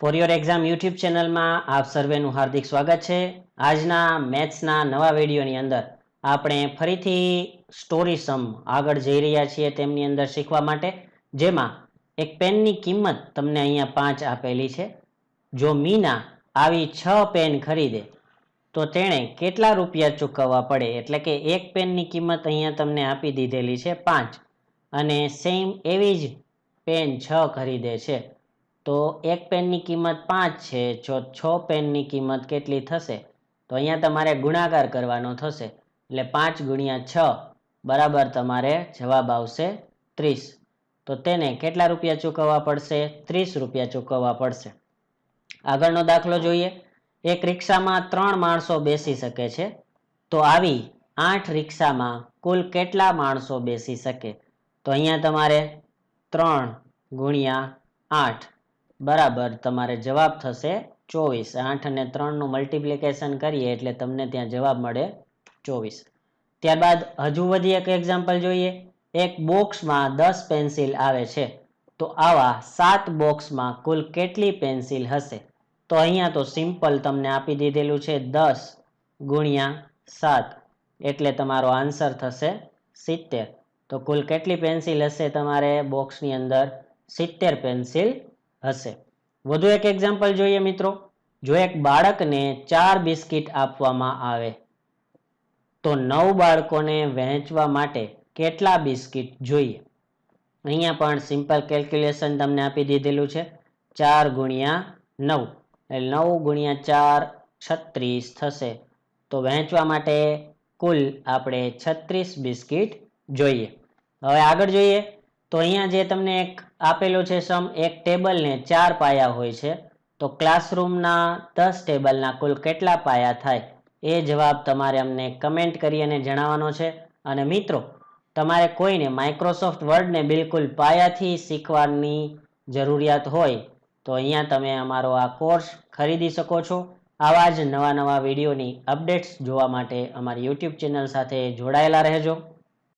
For your exam YouTube ચેનલમાં આપ સર્વેનું હાર્દિક સ્વાગત છે। આજના મેથ્સના નવા વિડીયોની અંદર આપણે ફરીથી સ્ટોરી સમ આગળ જઈ રહ્યા છીએ તેમની અંદર શીખવા માટે, જેમાં એક પેનની કિંમત તમને અહીંયા 5 આપેલી છે। જો મીના આવી 6 પેન ખરીદે તો તેણે કેટલા રૂપિયા ચૂકવવા પડે, એટલે કે એક પેનની કિંમત અહીંયા તમને આપી દીધેલી છે 5 અને સેમ એવી જ પેન 6 ખરીદે છે, તો એક પેનની કિંમત 5 છે, જો 6 પેનની કિંમત કેટલી થશે તો અહીંયા તમારે ગુણાકાર કરવાનો થશે, એટલે 5 ગુણ્યા 6 બરાબર તમારે જવાબ આવશે 30। તો તેને કેટલા રૂપિયા ચૂકવવા પડશે? 30 રૂપિયા ચૂકવવા પડશે। આગળનો દાખલો જોઈએ। એક રિક્ષામાં 3 માણસો બેસી શકે છે, તો આવી 8 રિક્ષામાં કુલ કેટલા માણસો બેસી શકે? તો અહીંયા તમારે 3 ગુણ્યા 8 બરાબર તમારે જવાબ થશે 24। 8 અને 3 નું મલ્ટિપ્લિકેશન કરીએ એટલે તમને ત્યાં જવાબ મળે 24। ત્યારબાદ હજુ વધી એક એક્ઝામ્પલ જોઈએ। એક બોક્સમાં 10 પેન્સિલ આવે છે, તો આવા 7 બોક્સમાં કુલ કેટલી પેન્સિલ હશે? તો અહીંયા તો સિમ્પલ તમને આપી દીધેલું છે 10 ગુણ્યા 7 એટલે તમારો આન્સર થશે 70। તો કુલ કેટલી પેન્સિલ હશે તમારે બોક્સની અંદર? 70 પેન્સિલ હશે। વધુ એક એક્ઝામ્પલ જોઈએ મિત્રો। જો એક બાળકને 4 બિસ્કિટ આપવામાં આવે તો 9 બાળકોને વહેંચવા માટે કેટલા બિસ્કિટ જોઈએ? અહીંયા પણ સિમ્પલ કેલ્ક્યુલેશન તમને આપી દીધેલું છે 4 ગુણ્યા 9 એટલે 9 ગુણ્યા 4 36 થશે, તો વહેંચવા માટે કુલ આપણે 36 બિસ્કિટ જોઈએ। હવે આગળ જોઈએ તો અહીંયા જે તમને એક આપેલું છે સમ, એક ટેબલને 4 પાયા હોય છે, તો ક્લાસરૂમના 10 ટેબલના કુલ કેટલા પાયા થાય? એ જવાબ તમારે અમને કમેન્ટ કરી અને જણાવવાનો છે। અને મિત્રો, તમારે કોઈને માઇક્રોસોફ્ટ વર્ડને બિલકુલ પાયાથી શીખવાની જરૂરિયાત હોય તો અહીંયા તમે અમારો આ કોર્સ ખરીદી શકો છો। આવા જ નવા વિડીયોની અપડેટ્સ જોવા માટે અમારી યુટ્યુબ ચેનલ સાથે જોડાયેલા રહેજો।